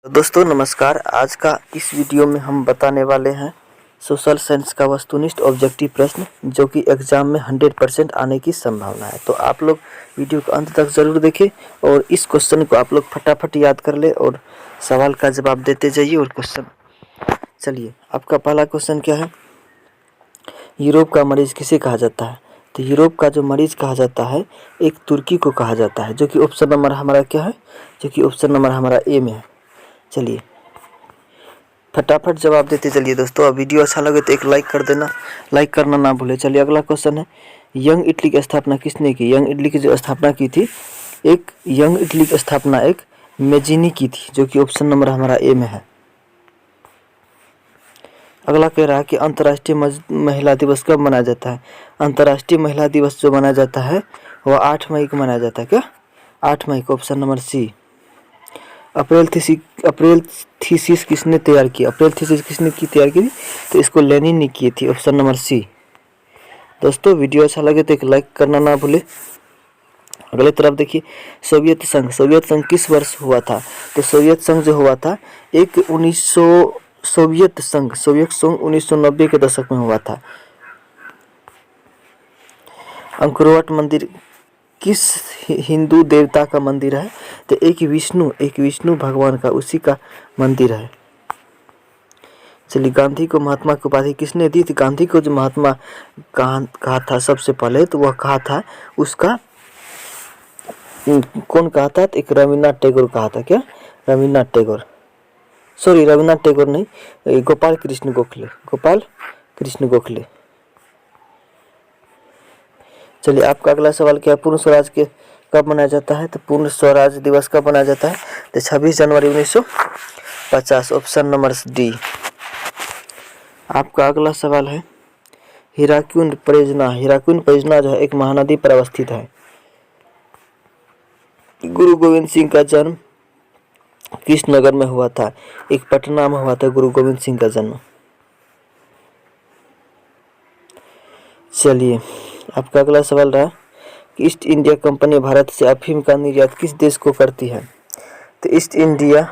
तो दोस्तों नमस्कार। आज का इस वीडियो में हम बताने वाले हैं सोशल साइंस का वस्तुनिष्ठ ऑब्जेक्टिव प्रश्न जो कि एग्जाम में 100% आने की संभावना है। तो आप लोग वीडियो को अंत तक ज़रूर देखें और इस क्वेश्चन को आप लोग फटाफट याद कर ले और सवाल का जवाब देते जाइए। और क्वेश्चन चलिए, आपका पहला क्वेश्चन क्या है? यूरोप का मरीज़ किसे कहा जाता है? तो यूरोप का जो मरीज़ कहा जाता है एक तुर्की को कहा जाता है, जो कि ऑप्शन नंबर हमारा क्या है? जो कि ऑप्शन नंबर हमारा ए में है। चलिए फटाफट जवाब देते चलिए दोस्तों। अब वीडियो अच्छा लगे तो एक लाइक कर देना, लाइक करना ना भूले। चलिए अगला क्वेश्चन है, यंग इटली की स्थापना किसने की? यंग इटली की जो स्थापना की थी, एक यंग इटली की स्थापना एक मेजिनी की थी, जो कि ऑप्शन नंबर हमारा ए में है। अगला कह रहा है कि अंतर्राष्ट्रीय महिला दिवस कब मनाया जाता है? अंतर्राष्ट्रीय महिला दिवस जो मनाया जाता है वह 8 मई को मनाया जाता है। क्या 8 मई को? Option number C. अप्रैल थीसिस किसने तैयार की? अप्रैल थीसिस किसने की तैयार की थी? तो इसको लेनिन ने की थी। Option number C. दोस्तों वीडियो अच्छा लगे तो एक लाइक करना ना भूले। अगले तरफ देखिए, सोवियत संघ किस वर्ष हुआ था? तो सोवियत संघ जो हुआ था एक 1900 सोवियत संघ 1990 के दशक में हुआ था। अंकोरवाट मंदिर किस हिंदू देवता का मंदिर है? तो एक विष्णु भगवान का, उसी का मंदिर है। चलिए, गांधी को महात्मा की उपाधि किसने दी थी? गांधी को जो महात्मा कहा था सबसे पहले, तो वह कहा था उसका कौन कहा था? तो एक रविन्द्रनाथ टैगोर कहा था। क्या रविन्द्रनाथ टैगोर? सॉरी, रविन्द्रनाथ टैगोर नहीं, गोपाल कृष्ण गोखले। चलिए आपका अगला सवाल क्या है? पूर्ण स्वराज के कब मनाया जाता है? तो पूर्ण स्वराज दिवस कब मनाया जाता है? तो 26 जनवरी 1950। Option number D. आपका अगला सवाल है, हीराकुंड परियोजना जो है एक महानदी पर अवस्थित है। गुरु गोविंद सिंह का जन्म किस नगर में हुआ था? एक पटना में हुआ था गुरु गोविंद सिंह का जन्म। चलिए आपका अगला सवाल रहा कि ईस्ट इंडिया कंपनी भारत से अफीम का निर्यात किस देश को करती है? तो ईस्ट इंडिया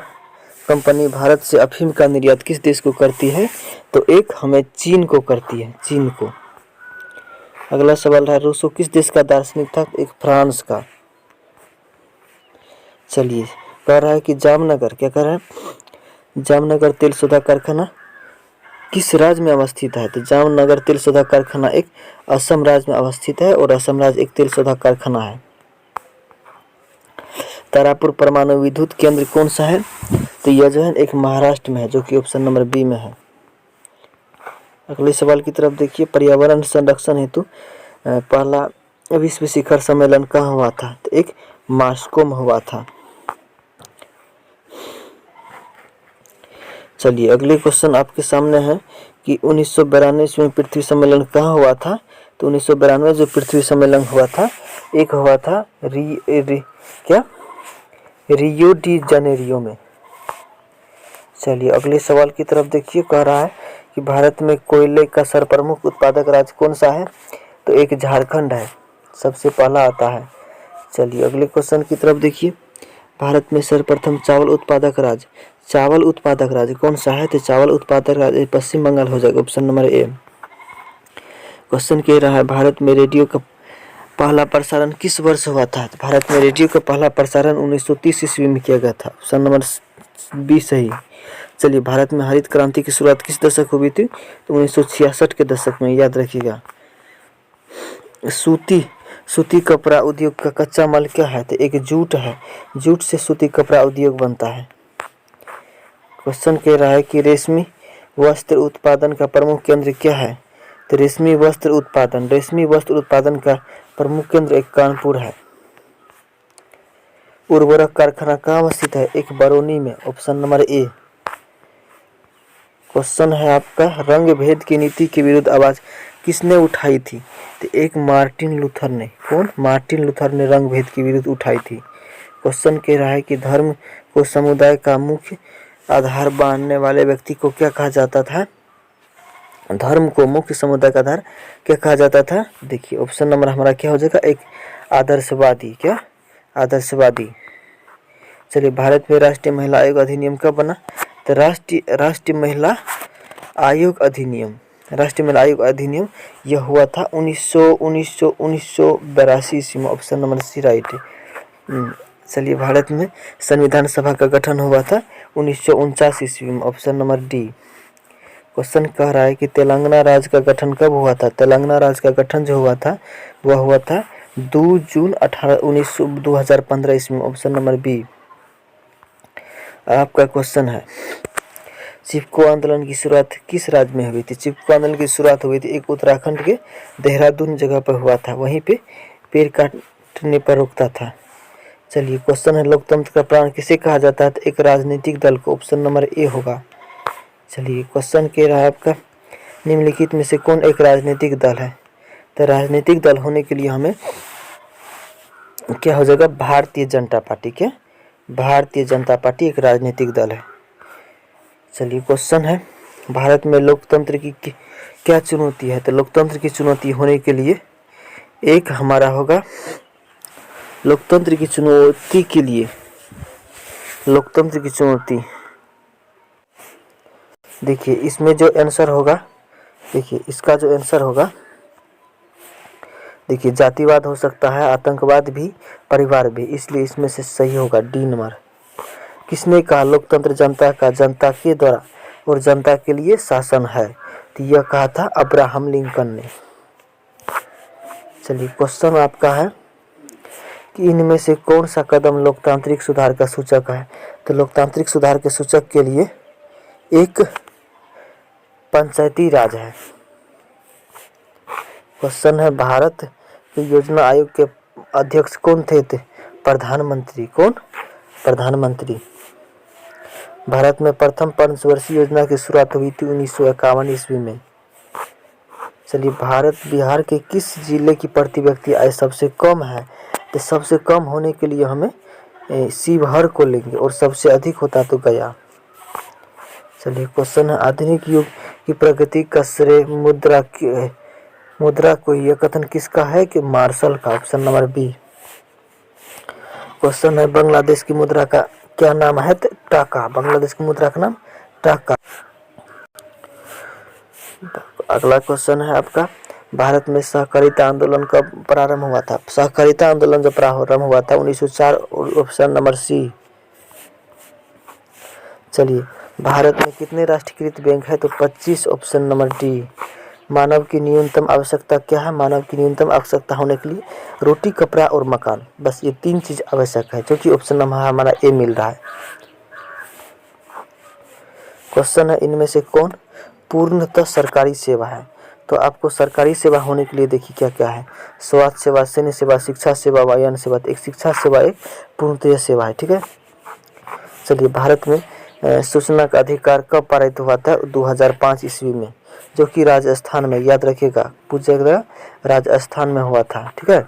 कंपनी भारत से अफीम का निर्यात किस देश को करती है? तो एक हमें चीन को करती है, चीन को। अगला सवाल रहा, रूसो किस देश का दार्शनिक था? एक फ्रांस का। चलिए कह रहा है कि जामनगर, क्या कह रहा है? जामनगर तेल शोधा कारखाना किस राज्य में अवस्थित है? तो जामनगर तेल शोधा कारखाना एक असम राज्य में अवस्थित है और असम राज्य एक तेल शोधा कारखाना है। तारापुर परमाणु विद्युत केंद्र कौन सा है? तो यह जो है एक महाराष्ट्र में है, जो कि ऑप्शन नंबर बी में है। अगले सवाल की तरफ देखिए, पर्यावरण संरक्षण हेतु पहला विश्व शिखर सम्मेलन कहाँ हुआ था? तो एक मॉस्को में हुआ था। चलिए अगले क्वेश्चन आपके सामने है कि 1992 में पृथ्वी सम्मेलन कहाँ हुआ था? तो 1992 जो पृथ्वी सम्मेलन हुआ था, एक हुआ था रियो डी जनेरियो में। चलिए अगले सवाल की तरफ देखिए, कह रहा है कि भारत में कोयले का सर्वप्रमुख उत्पादक राज्य कौन सा है? तो एक झारखंड है, सबसे पहला आता है। चलिए अगले क्वेश्चन की तरफ देखिए, भारत में सर्वप्रथम चावल उत्पादक राज्य कौन सा है? तो चावल उत्पादक राज्य पश्चिम बंगाल हो जाएगा। Option number A. क्वेश्चन कह रहा है, भारत में रेडियो का पहला प्रसारण किस वर्ष हुआ था? तो भारत में रेडियो का पहला प्रसारण 1930 ईस्वी में किया गया था। ऑप्शन नंबर बी सही। चलिए, भारत में हरित क्रांति की शुरुआत किस दशक हुई थी? तो 1966 के दशक में, याद रखिएगा। सूती कपड़ा उद्योग का कच्चा माल क्या है? तो एक जूट है, जूट से सूती कपड़ा उद्योग बनता है। क्वेश्चन कह रहा है कि रेशमी वस्त्र उत्पादन का प्रमुख केंद्र क्या है? तो रेशमी वस्त्र उत्पादन का प्रमुख केंद्र एक कानपुर है। उर्वरक कारखाना कहाँ स्थित है? एक बरौनी में। Option number A. क्वेश्चन है आपका, रंग भेद की नीति के विरुद्ध आवाज किसने उठाई थी? तो एक मार्टिन लूथर ने। कौन? मार्टिन लूथर ने रंग भेद के विरुद्ध उठाई थी। क्वेश्चन कह रहा है कि धर्म को समुदाय का मुख्य आधार मानने वाले व्यक्ति को क्या कहा जाता था? धर्म को मुख्य समुदाय का आधार क्या कहा जाता था? देखिए ऑप्शन नंबर हमारा क्या हो जाएगा? एक आदर्शवादी। क्या? आदर्शवादी। चलिए, भारत में राष्ट्रीय महिला आयोग अधिनियम कब बना? तो राष्ट्रीय महिला आयोग अधिनियम यह हुआ था 1982 ईस्वी में। ऑप्शन नंबर सी राइट है। चलिए, भारत में संविधान सभा का गठन हुआ था 1949 ईस्वी में। Option number D. क्वेश्चन कह रहा है कि तेलंगाना राज्य का गठन कब हुआ था? तेलंगाना राज्य का गठन जो हुआ था वह हुआ था 2 जून 2015 ईस्वी में। ऑप्शन नंबर बी आपका क्वेश्चन है। चिपको आंदोलन की शुरुआत किस राज्य में हुई थी? चिपको आंदोलन की शुरुआत हुई थी एक उत्तराखंड के देहरादून जगह पर हुआ था। वहीं पे पेड़ काटने पर रोकता था। चलिए, क्वेश्चन है लोकतंत्र का प्राण किसे कहा जाता है? तो एक राजनीतिक दल को। ऑप्शन नंबर ए होगा। चलिए, क्वेश्चन कह रहा है आपका निम्नलिखित में से कौन एक राजनीतिक दल है? तो राजनीतिक दल होने के लिए हमें क्या हो जाएगा? भारतीय जनता पार्टी के। भारतीय जनता पार्टी एक राजनीतिक दल है। चलिए, क्वेश्चन है भारत में लोकतंत्र की क्या चुनौती है? तो लोकतंत्र की चुनौती होने के लिए एक हमारा होगा लोकतंत्र की चुनौती के लिए लोकतंत्र की चुनौती। देखिए, इसमें जो आंसर होगा, देखिए इसका जो आंसर होगा, देखिए जातिवाद हो सकता है, आतंकवाद भी, परिवार भी, इसलिए इसमें से सही होगा डी नंबर। किसने कहा लोकतंत्र जनता का, जनता के द्वारा और जनता के लिए शासन है? तो यह कहा था अब्राहम लिंकन ने। चलिए, क्वेश्चन आपका है कि इनमें से कौन सा कदम लोकतांत्रिक सुधार का सूचक है? तो लोकतांत्रिक सुधार के सूचक के लिए एक पंचायती राज है। क्वेश्चन है भारत के योजना आयोग के अध्यक्ष कौन थे? प्रधानमंत्री। कौन? प्रधानमंत्री। भारत में प्रथम पंचवर्षीय योजना की शुरुआत हुई थी 1951 ईस्वी में। चलिए, भारत बिहार के किस जिले की प्रति व्यक्ति आय सबसे कम है? तो सबसे कम होने के लिए हमें शिवहर को लेंगे और सबसे अधिक होता तो गया। चलिए, क्वेश्चन है आधुनिक युग की प्रगति का श्रेय मुद्रा को यह कथन किसका है? कि मार्शल का। Option number B. क्वेश्चन है बांग्लादेश की मुद्रा का क्या नाम है? तो टाका। बांग्लादेश की मुद्रा का नाम टाका। अगला क्वेश्चन है आपका भारत में सहकारिता आंदोलन कब प्रारंभ हुआ था? सहकारिता आंदोलन जो प्रारंभ हुआ था 1904। Option number C. चलिए, भारत में कितने राष्ट्रीयकृत बैंक है? तो 25। Option number D. मानव की न्यूनतम आवश्यकता क्या है? मानव की न्यूनतम आवश्यकता होने के लिए रोटी, कपड़ा और मकान, बस ये 3 चीज आवश्यक है, जो कि ऑप्शन नंबर हमारा ए मिल रहा है। क्वेश्चन है इनमें से कौन पूर्णतः सरकारी सेवा है? तो आपको सरकारी सेवा होने के लिए देखिए क्या क्या है। स्वास्थ्य सेवा, सैन्य सेवा, शिक्षा सेवा, वायुयान सेवा। एक शिक्षा सेवा एक पूर्णतः सेवा है। ठीक है। चलिए, भारत में सूचना का अधिकार कब पारित हुआ था? 2005 ईस्वी में, जो कि राजस्थान में, याद रखिएगा, पूछेगा राजस्थान में हुआ था। ठीक है।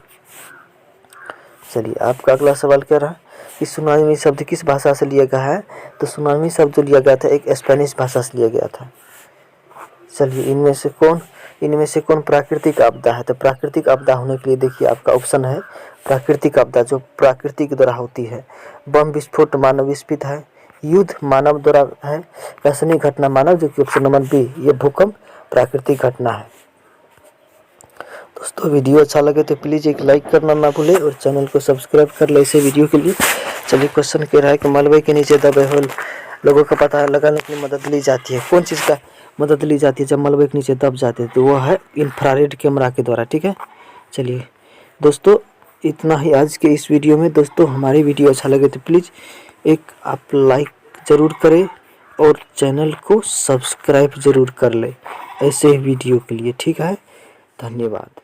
चलिए, आपका अगला सवाल क्या रहा कि सुनामी शब्द किस भाषा से लिया गया है? तो सुनामी शब्द जो लिया गया था एक स्पेनिश भाषा से लिया गया था। चलिए, इनमें से कौन प्राकृतिक आपदा है? तो प्राकृतिक आपदा होने के लिए देखिए आपका ऑप्शन है प्राकृतिक आपदा जो प्रकृति के द्वारा होती है। बम विस्फोट मानव विस्फोट है, युद्ध मानव द्वारा है, रासायनिक घटना मानव, जो कि ऑप्शन नंबर बी। ये भूकंप प्राकृतिक घटना है। दोस्तों, वीडियो अच्छा लगे तो प्लीज़ एक लाइक करना ना भूले और चैनल को सब्सक्राइब कर ले इसे वीडियो के लिए। चलिए, क्वेश्चन कह रहा है कि मलबे के नीचे दबे हुए लोगों का पता लगाने के लिए मदद ली जाती है। कौन चीज़ का मदद ली जाती है जब मलबे के नीचे दब जाते हैं? तो वो है इंफ्रारेड कैमरा के द्वारा। ठीक है। चलिए दोस्तों, इतना ही आज के इस वीडियो में। दोस्तों, हमारी वीडियो अच्छा लगे तो प्लीज़ एक आप लाइक ज़रूर करें और चैनल को सब्सक्राइब ज़रूर कर लें ऐसे वीडियो के लिए। ठीक है। धन्यवाद।